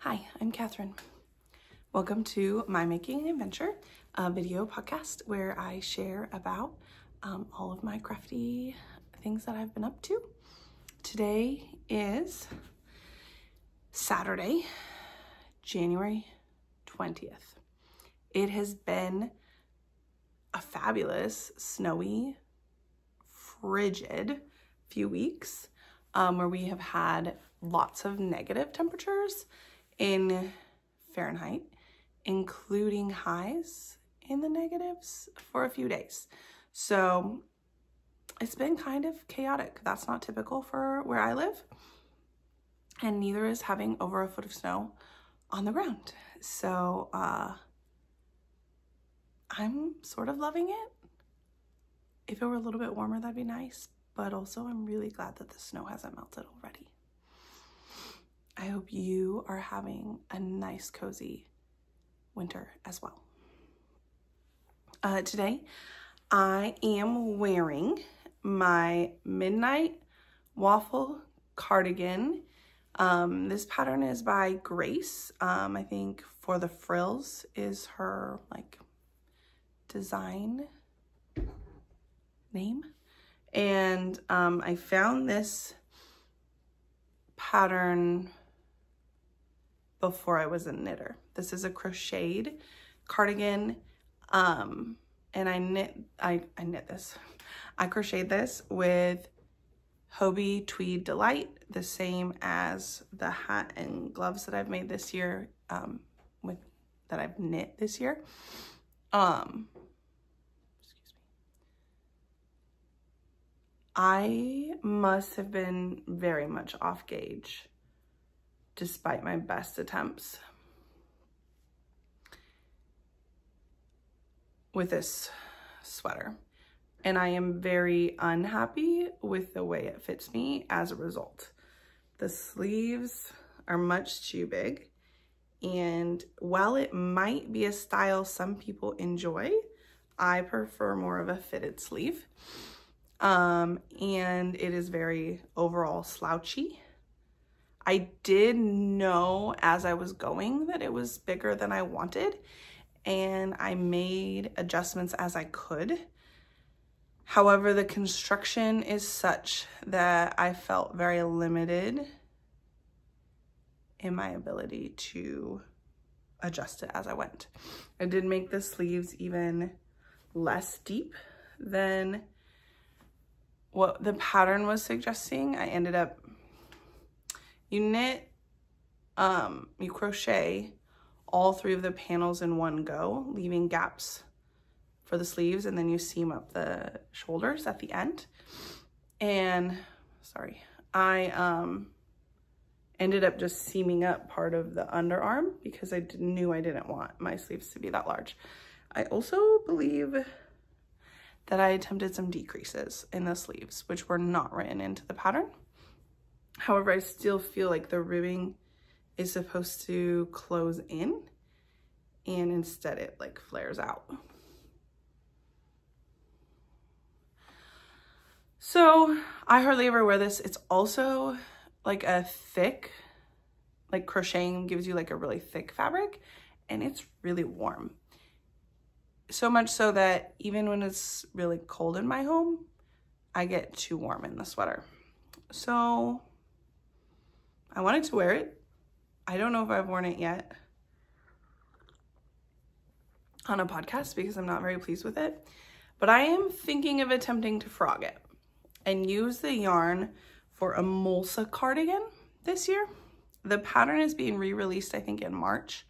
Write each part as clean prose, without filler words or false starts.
Hi, I'm Catherine. Welcome to My Making an Adventure, a video podcast where I share about all of my crafty things that I've been up to. Today is Saturday, January 20th. It has been a fabulous, snowy, frigid few weeks where we have had lots of negative temperatures in Fahrenheit, including highs in the negatives for a few days. So it's been kind of chaotic. That's not typical for where I live, and neither is having over a foot of snow on the ground. So I'm sort of loving it. If it were a little bit warmer, that'd be nice, but also I'm really glad that the snow hasn't melted already. I hope you are having a nice, cozy winter as well. Today, I am wearing my Midnight Waffle cardigan. This pattern is by Grace. I think For the Frills is her design name. And I found this pattern before I was a knitter. This is a crocheted cardigan, and I crocheted this with Hobie Tweed Delight, the same as the hat and gloves that I've made this year, that I've knit this year. Excuse me. I must have been very much off gauge despite my best attempts with this sweater. And I am very unhappy with the way it fits me as a result. The sleeves are much too big. And while it might be a style some people enjoy, I prefer more of a fitted sleeve. And it is very overall slouchy. I did know as I was going that it was bigger than I wanted, and I made adjustments as I could. However, the construction is such that I felt very limited in my ability to adjust it as I went. I did make the sleeves even less deep than what the pattern was suggesting. I ended up, you knit, you crochet all three of the panels in one go, leaving gaps for the sleeves, and then you seam up the shoulders at the end. And sorry, I ended up just seaming up part of the underarm because I knew I didn't want my sleeves to be that large. I also believe that I attempted some decreases in the sleeves, which were not written into the pattern. However, I still feel like the ribbing is supposed to close in, and instead it flares out. So I hardly ever wear this. It's also a thick, crocheting gives you a really thick fabric, and it's really warm. So much so that even when it's really cold in my home, I get too warm in the sweater. So I wanted to wear it. I don't know if I've worn it yet on a podcast because I'm not very pleased with it, but I am thinking of attempting to frog it and use the yarn for a Mulsa cardigan this year. The pattern is being re-released, I think, in March.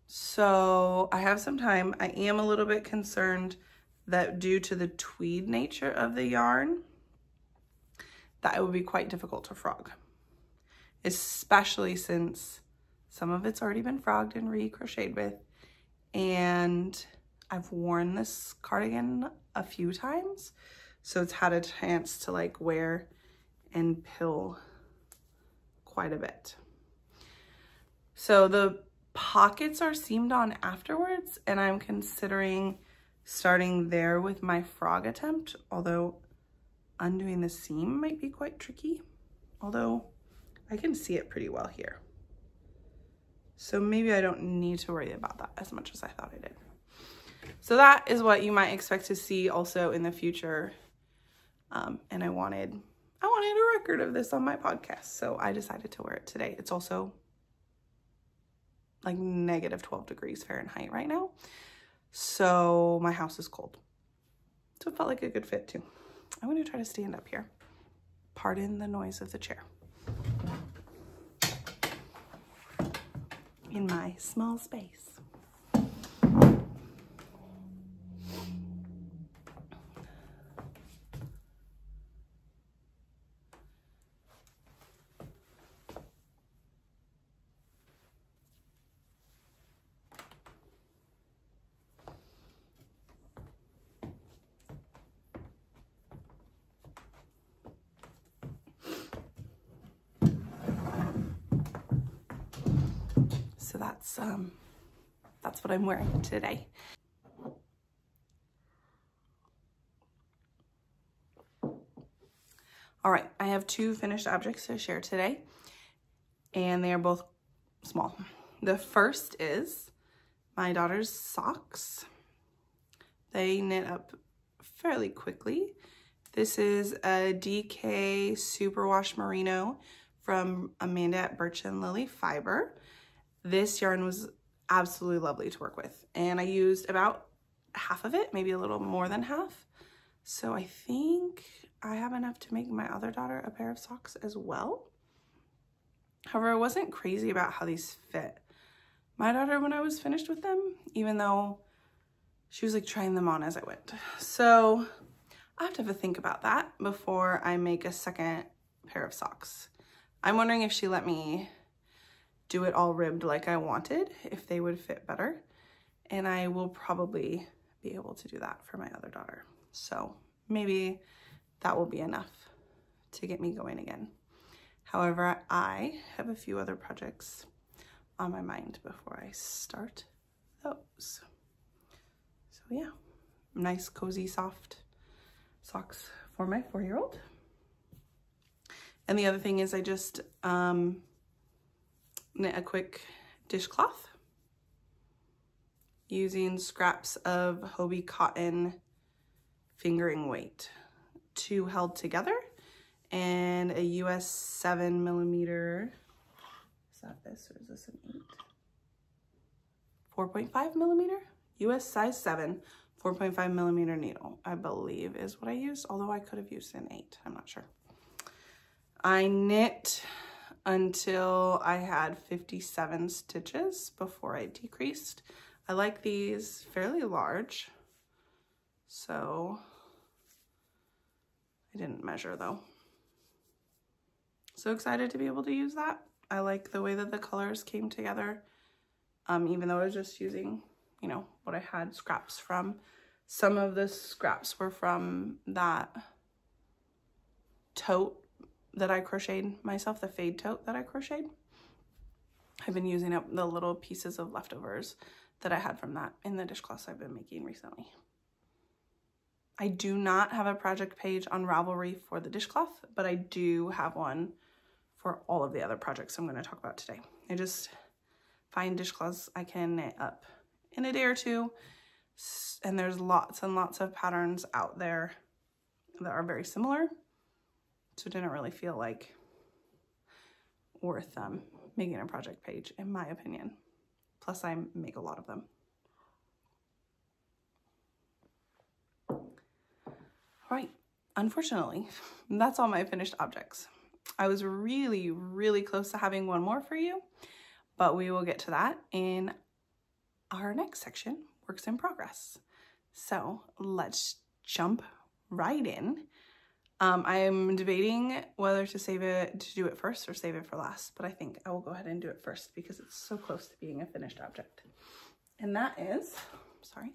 So I have some time. I am a little bit concerned that due to the tweed nature of the yarn, that it would be quite difficult to frog, especially since some of it's already been frogged and re-crocheted with, and I've worn this cardigan a few times, so it's had a chance to wear and pill quite a bit. So the pockets are seamed on afterwards, and I'm considering starting there with my frog attempt, although undoing the seam might be quite tricky, although I can see it pretty well here. So maybe I don't need to worry about that as much as I thought I did. So that is what you might expect to see also in the future. And I wanted a record of this on my podcast, so I decided to wear it today. It's also like negative 12 degrees Fahrenheit right now, so my house is cold. So it felt like a good fit too. I'm going to try to stand up here. Pardon the noise of the chair. In my small space. So that's what I'm wearing today. All right, I have two finished objects to share today, and they are both small. The first is my daughter's socks. They knit up fairly quickly. This is a DK Superwash Merino from Amanda at Birch and Lily Fiber. This yarn was absolutely lovely to work with, and I used about half of it, maybe a little more than half. So I think I have enough to make my other daughter a pair of socks as well. However, I wasn't crazy about how these fit my daughter when I was finished with them, even though she was like trying them on as I went. So I have to have a think about that before I make a second pair of socks. I'm wondering if she let me do it all ribbed like I wanted, if they would fit better. And I will probably be able to do that for my other daughter. So maybe that will be enough to get me going again. However, I have a few other projects on my mind before I start those. So yeah, nice, cozy, soft socks for my 4-year-old. And the other thing is I just knit a quick dishcloth using scraps of Hobie cotton fingering weight, 2 held together, and a US 7mm, is that this or is this an 8? 4.5mm, US size 7, 4.5mm needle, I believe is what I used, although I could have used an 8, I'm not sure. I knit until I had 57 stitches before I decreased. I like these fairly large, so I didn't measure though. So excited to be able to use that. I like the way that the colors came together, even though I was just using, you know, what I had scraps from. Some of the scraps were from that tote that I crocheted myself, the fade tote that I crocheted. I've been using up the little pieces of leftovers that I had from that in the dishcloths I've been making recently. I do not have a project page on Ravelry for the dishcloth, but I do have one for all of the other projects I'm going to talk about today. I just find dishcloths I can knit up in a day or two, and there's lots and lots of patterns out there that are very similar, so it didn't really feel like worth making a project page, in my opinion. Plus, I make a lot of them. All right, unfortunately, that's all my finished objects. I was really, really close to having one more for you, but we will get to that in our next section, works in progress. So let's jump right in. I am debating whether to do it first or save it for last, but I think I will go ahead and do it first because it's so close to being a finished object. And that is, sorry,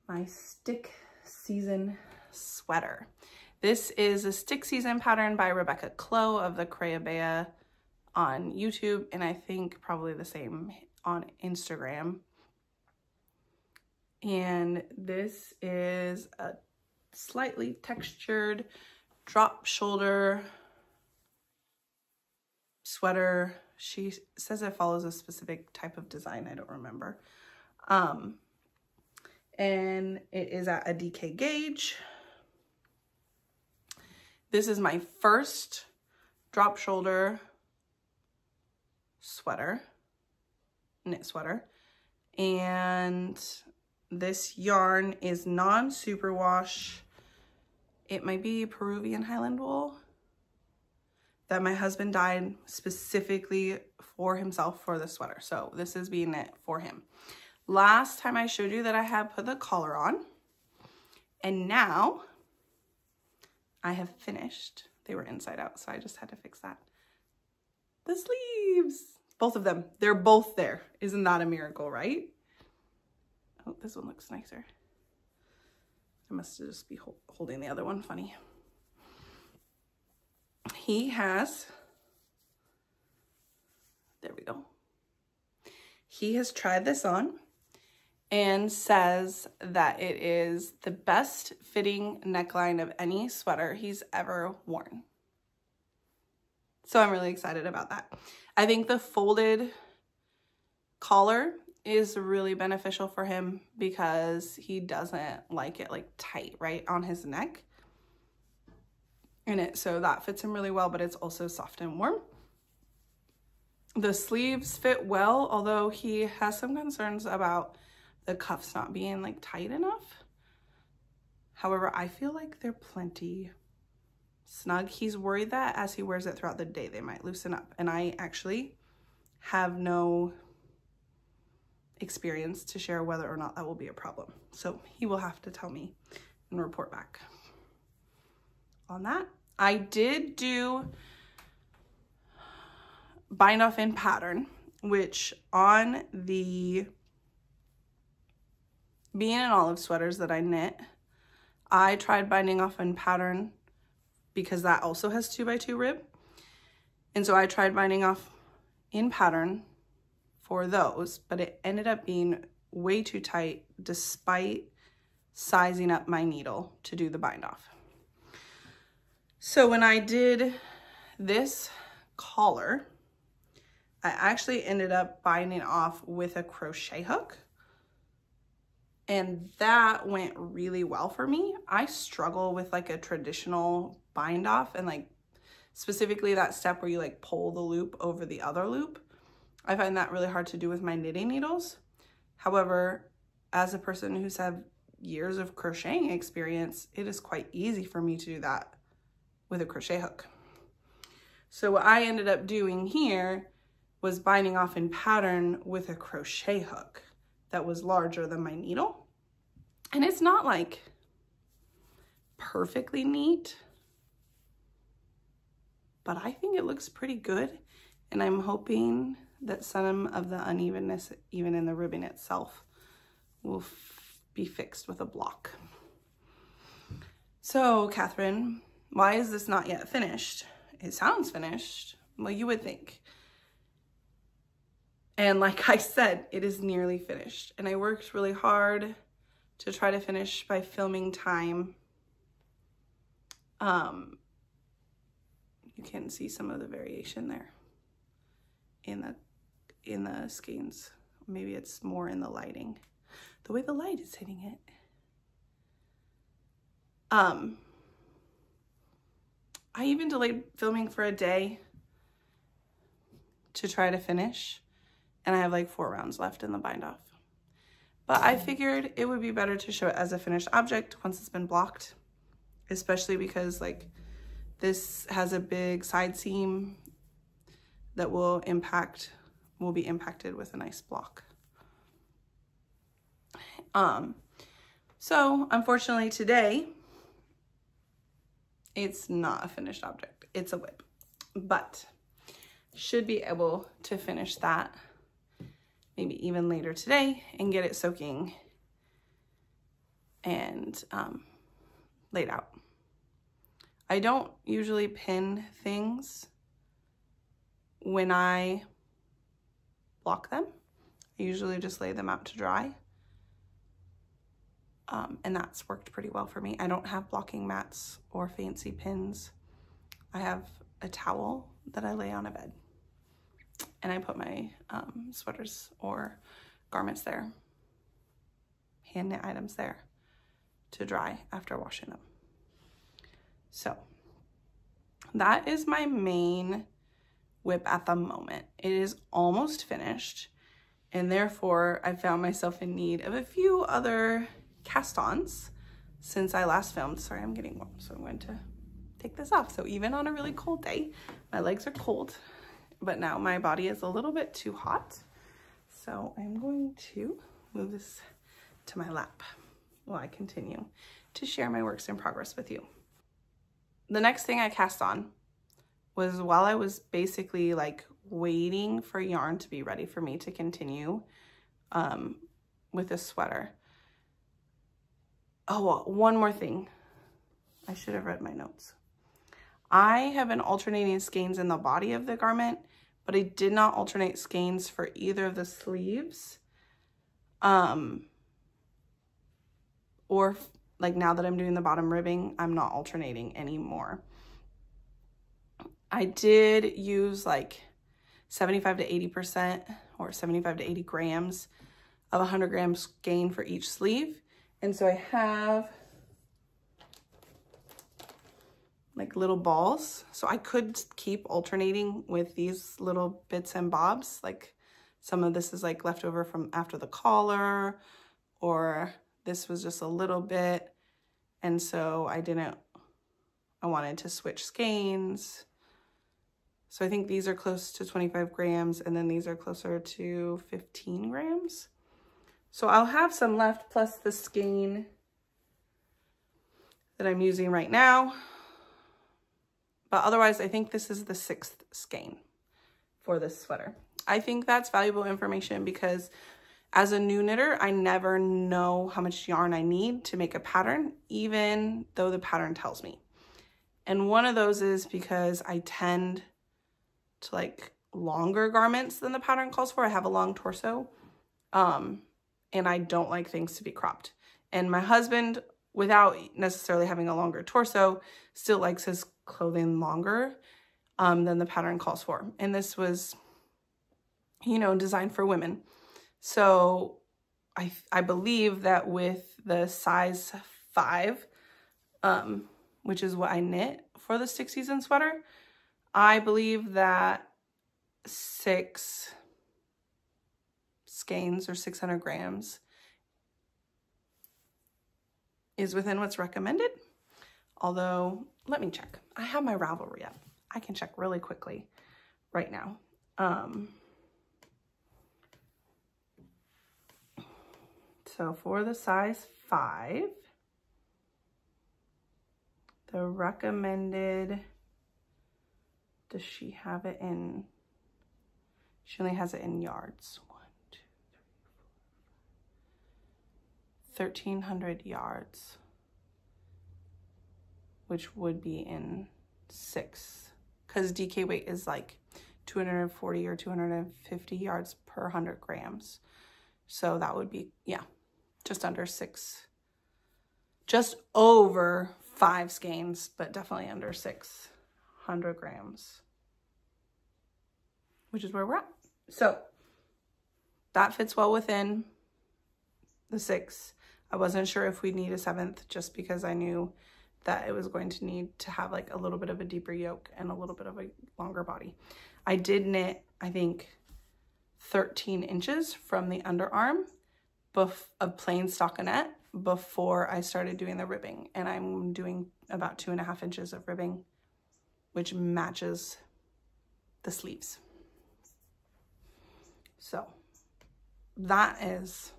my stick season sweater. This is a stick season pattern by Rebecca Clow of the Crayabea on YouTube, and I think probably the same on Instagram. And this is a slightly textured drop shoulder sweater. She says it follows a specific type of design. I don't remember. And it is at a DK gauge. This is my first drop shoulder sweater, knit sweater. And this yarn is non-superwash. It might be Peruvian Highland wool that my husband dyed specifically for himself for the sweater. So this is being knit for him. Last time I showed you that I had put the collar on, and now I have finished. They were inside out, so I just had to fix that. The sleeves, both of them, they're both there. Isn't that a miracle, right? Oh, this one looks nicer. I must just be holding the other one funny. He has, there we go. He has tried this on and says that it is the best fitting neckline of any sweater he's ever worn. So I'm really excited about that. I think the folded collar is really beneficial for him because he doesn't like it like tight right on his neck. So that fits him really well, but it's also soft and warm. The sleeves fit well, although he has some concerns about the cuffs not being like tight enough. However, I feel like they're plenty snug. He's worried that as he wears it throughout the day, they might loosen up. And I actually have no experience to share whether or not that will be a problem. So he will have to tell me and report back on that. I did do bind off in pattern, which on the Being an Olive sweaters that I knit, I tried binding off in pattern because that also has 2x2 rib. And so I tried binding off in pattern for those, but it ended up being way too tight despite sizing up my needle to do the bind off. So when I did this collar, I actually ended up binding off with a crochet hook, and that went really well for me. I struggle with like a traditional bind off, and like specifically that step where you like pull the loop over the other loop. I find that really hard to do with my knitting needles. However, as a person who's had years of crocheting experience, it is quite easy for me to do that with a crochet hook. So what I ended up doing here was binding off in pattern with a crochet hook that was larger than my needle. And it's not like perfectly neat, but I think it looks pretty good. And I'm hoping that some of the unevenness, even in the ribbing itself, will be fixed with a block. So, Catherine, why is this not yet finished? It sounds finished. Well, you would think. And like I said, it is nearly finished. And I worked really hard to try to finish by filming time. You can see some of the variation there in the skeins. Maybe it's more in the lighting, the way the light is hitting it. I even delayed filming for a day to try to finish, and I have like 4 rounds left in the bind off. But I figured it would be better to show it as a finished object once it's been blocked, especially because like this has a big side seam that will be impacted with a nice block. So unfortunately today, it's not a finished object, it's a whip, but should be able to finish that maybe even later today and get it soaking and laid out. I don't usually pin things when I block them. I usually just lay them out to dry. And that's worked pretty well for me. I don't have blocking mats or fancy pins. I have a towel that I lay on a bed. and I put my sweaters or garments there, hand knit items there to dry after washing them. So that is my main WIP at the moment. It is almost finished, and therefore I found myself in need of a few other cast-ons since I last filmed. Sorry, I'm getting warm, so I'm going to take this off. So even on a really cold day, my legs are cold, but now my body is a little bit too hot. So I'm going to move this to my lap while I continue to share my works in progress with you. The next thing I cast on was while I was basically like waiting for yarn to be ready for me to continue with this sweater. Oh, one more thing. I should have read my notes. I have been alternating skeins in the body of the garment, but I did not alternate skeins for either of the sleeves. Or like now that I'm doing the bottom ribbing, I'm not alternating anymore. I did use like 75 to 80% or 75 to 80 grams of 100 gram skein for each sleeve. And so I have like little balls. So I could keep alternating with these little bits and bobs. Like some of this is like leftover from after the collar, or this was just a little bit. And so I wanted to switch skeins. So I think these are close to 25 grams and then these are closer to 15 grams. So I'll have some left plus the skein that I'm using right now. But otherwise, I think this is the 6th skein for this sweater. I think that's valuable information because as a new knitter, I never know how much yarn I need to make a pattern, even though the pattern tells me. And one of those is because I tend to like longer garments than the pattern calls for. I have a long torso, and I don't like things to be cropped. And my husband, without necessarily having a longer torso, still likes his clothing longer than the pattern calls for. And this was, you know, designed for women. So I believe that with the size 5, which is what I knit for the 6 season sweater, I believe that 6 skeins or 600 grams is within what's recommended. Although, let me check. I have my Ravelry up. I can check really quickly right now. So for the size 5, the recommended, does she have it in, she only has it in yards. 1, 2, 3, 4, 5. 1,300 yards, which would be in 6, because DK weight is like 240 or 250 yards per 100 grams. So that would be, yeah, just under 6, just over 5 skeins, but definitely under 600 grams, which is where we're at. So that fits well within the 6. I wasn't sure if we'd need a 7th just because I knew that it was going to need to have like a little bit of a deeper yoke and a little bit of a longer body. I did knit, I think, 13 inches from the underarm of plain stockinette before I started doing the ribbing. And I'm doing about 2.5 inches of ribbing, which matches the sleeves. So that is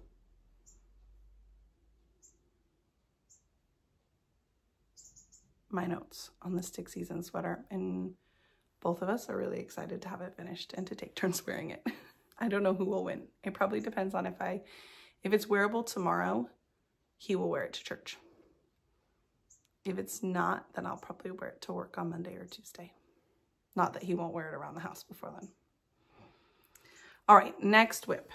my notes on the 6 season sweater, and both of us are really excited to have it finished and to take turns wearing it. I don't know who will win. It probably depends on if it's wearable tomorrow, he will wear it to church. If it's not, then I'll probably wear it to work on Monday or Tuesday. Not that he won't wear it around the house before then. All right, next WIP.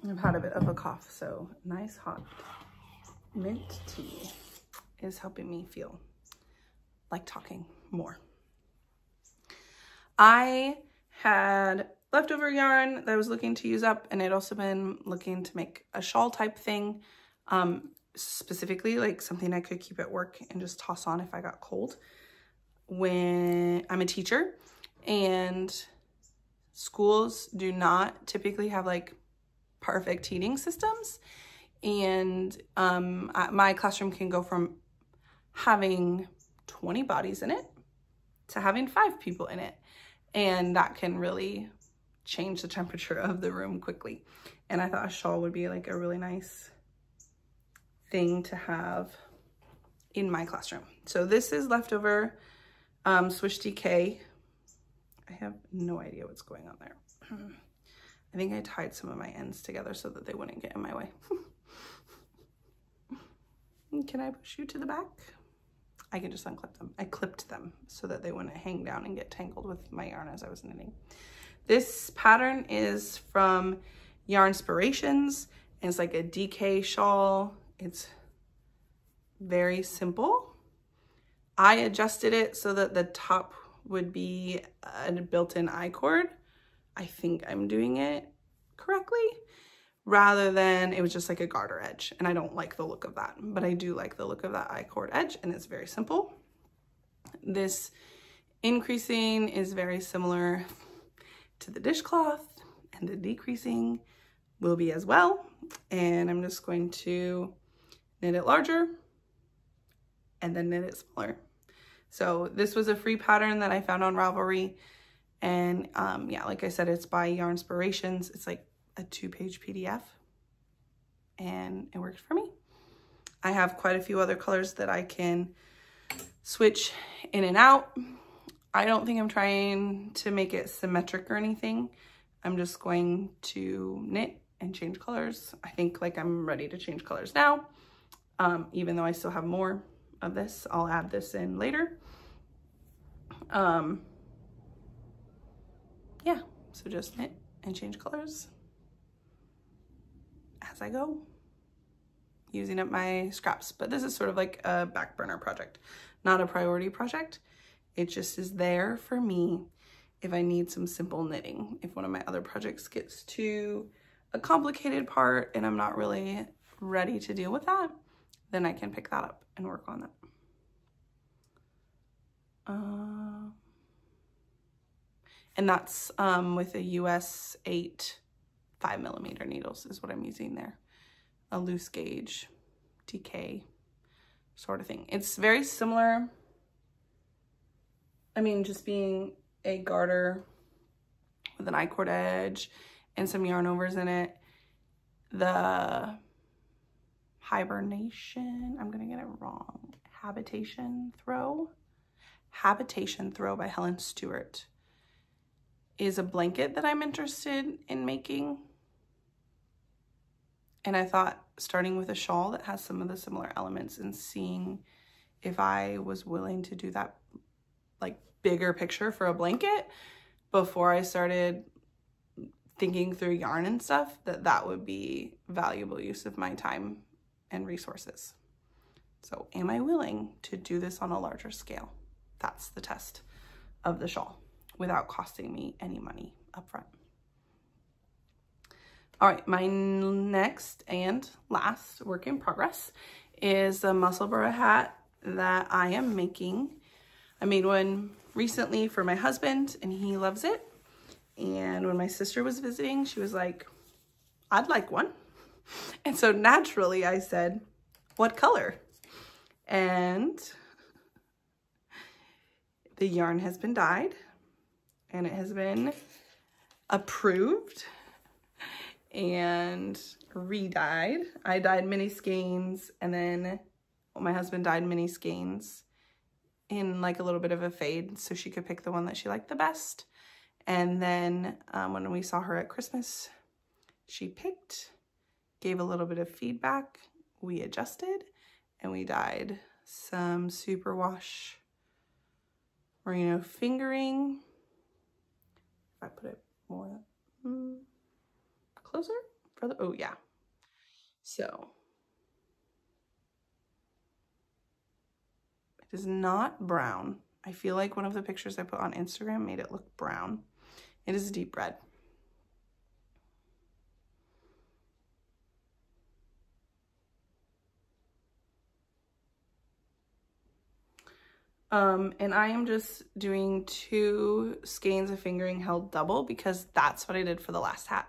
I've had a bit of a cough, so nice hot mint tea is helping me feel like talking more. I had leftover yarn that I was looking to use up, and I'd also been looking to make a shawl type thing, specifically like something I could keep at work and just toss on if I got cold. When I'm a teacher and schools do not typically have like perfect heating systems, and my classroom can go from having 20 bodies in it to having 5 people in it, and that can really change the temperature of the room quickly. And I thought a shawl would be like a really nice thing to have in my classroom. So this is leftover Swish DK. I have no idea what's going on there. I think I tied some of my ends together so that they wouldn't get in my way. Can I push you to the back? I can just unclip them. I clipped them so that they wouldn't hang down and get tangled with my yarn as I was knitting. This pattern is from Yarnspirations, and it's like a DK shawl. It's very simple. I adjusted it so that the top would be a built-in I-cord. I think I'm doing it correctly, rather than it was just like a garter edge, and I don't like the look of that, but I do like the look of that I-cord edge, and it's very simple. This increasing is very similar to the dishcloth, and the decreasing will be as well, and I'm just going to knit it larger and then knit it smaller. So this was a free pattern that I found on Ravelry, and yeah, like I said, it's by Yarnspirations. It's like a 2-page PDF, and it worked for me. I have quite a few other colors that I can switch in and out. I don't think I'm trying to make it symmetric or anything. I'm just going to knit and change colors. I think like I'm ready to change colors now, even though I still have more of this. I'll add this in later. Yeah, so just knit and change colors as I go, using up my scraps. But this is sort of like a back burner project, not a priority project. It just is there for me if I need some simple knitting. If one of my other projects gets to a complicated part and I'm not really ready to deal with that, then I can pick that up and work on that. And that's with a US 8 5mm needles is what I'm using there. A loose gauge DK sort of thing. It's very similar. I mean, just being a garter with an I-cord edge and some yarn overs in it. The hibernation, I'm gonna get it wrong. Habitation Throw by Helen Stewart is a blanket that I'm interested in making. And I thought starting with a shawl that has some of the similar elements and seeing if I was willing to do that like bigger picture for a blanket before I started thinking through yarn and stuff, that would be valuable use of my time and resources. So am I willing to do this on a larger scale? That's the test of the shawl without costing me any money up front. All right, my next and last work in progress is the Musselburgh hat that I am making. I made one recently for my husband and he loves it. And when my sister was visiting, she was like, I'd like one. And so naturally I said, what color? And the yarn has been dyed and it has been approved and re-dyed. I dyed mini skeins, and then my husband dyed mini skeins in like a little bit of a fade so she could pick the one that she liked the best. And then when we saw her at Christmas, she picked, gave a little bit of feedback, we adjusted, and we dyed some superwash merino fingering. If I put it more closer, further, oh yeah. So it is not brown. I feel like one of the pictures I put on Instagram made it look brown. It is a deep red. And I am just doing 2 skeins of fingering held double because that's what I did for the last hat.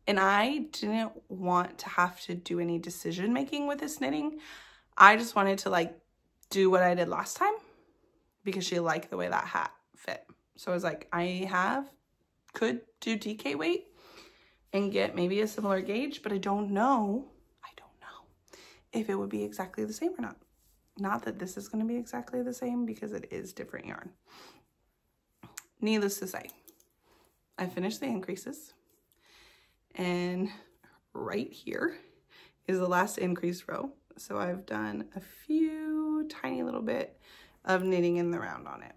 And I didn't want to have to do any decision making with this knitting. I just wanted to like do what I did last time because she liked the way that hat fit. So I was like, could do DK weight and get maybe a similar gauge, but I don't know if it would be exactly the same or not. Not that this is going to be exactly the same because it is different yarn. Needless to say, I finished the increases, and right here is the last increase row. So I've done a few tiny little bit of knitting in the round on it.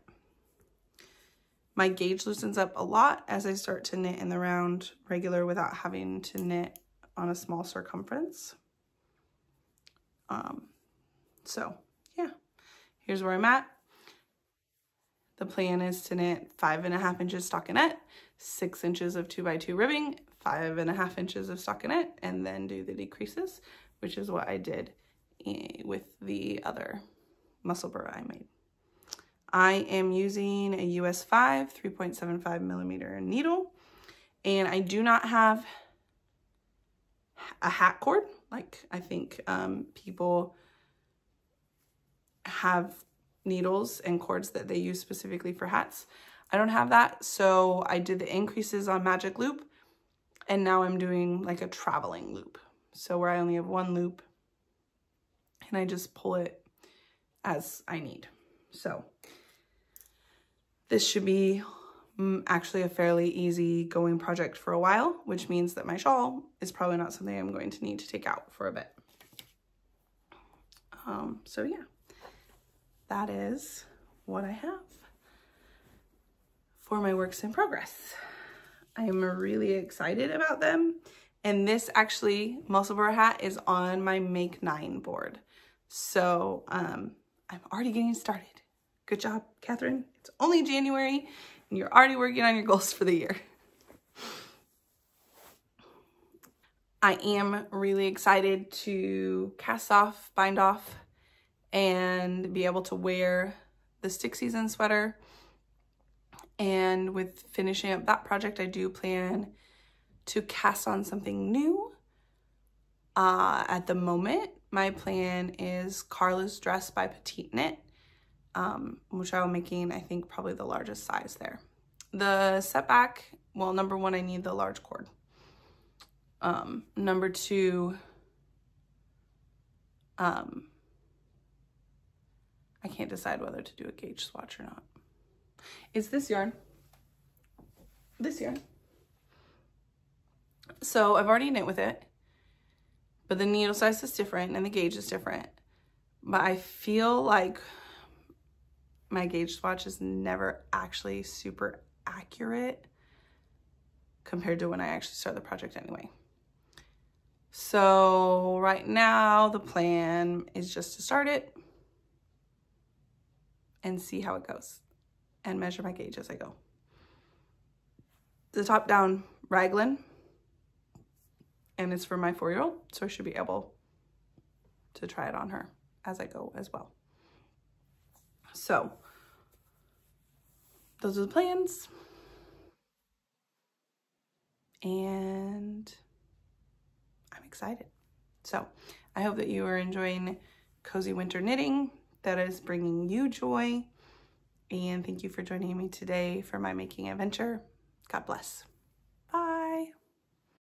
My gauge loosens up a lot as I start to knit in the round regular without having to knit on a small circumference. So yeah, here's where I'm at. The plan is to knit 5.5 inches stockinette, 6 inches of 2x2 ribbing, 5.5 inches of stockinette, and then do the decreases, which is what I did with the other Musselburgh I made. I am using a US 5 3.75 millimeter needle, and I do not have a hat cord. Like I think people have needles and cords that they use specifically for hats. I don't have that, so I did the increases on magic loop, and now I'm doing like a traveling loop. So where I only have 1 loop and I just pull it as I need. So this should be actually a fairly easy going project for a while, which means that my shawl is probably not something I'm going to need to take out for a bit. So yeah, that is what I have for my works in progress. I am really excited about them. And this actually, Musselburgh hat is on my Make 9 board. So I'm already getting started. Good job, Catherine. It's only January and you're already working on your goals for the year. I am really excited to cast off, bind off, and be able to wear the stick season sweater. And with finishing up that project, I do plan to cast on something new. At the moment, my plan is Carla's dress by Petite Knit, which I'm making, I think, probably the largest size there. The setback, well, number 1, I need the large cord. Number 2, I can't decide whether to do a gauge swatch or not. It's this yarn. This yarn. So I've already knit with it, but the needle size is different and the gauge is different. But I feel like my gauge swatch is never actually super accurate compared to when I actually start the project anyway. So right now the plan is just to start it and see how it goes and measure my gauge as I go. The top down raglan, and it's for my 4-year-old, so I should be able to try it on her as I go as well. So those are the plans, and I'm excited. So I hope that you are enjoying cozy winter knitting that is bringing you joy, and thank you for joining me today for my making adventure. God bless.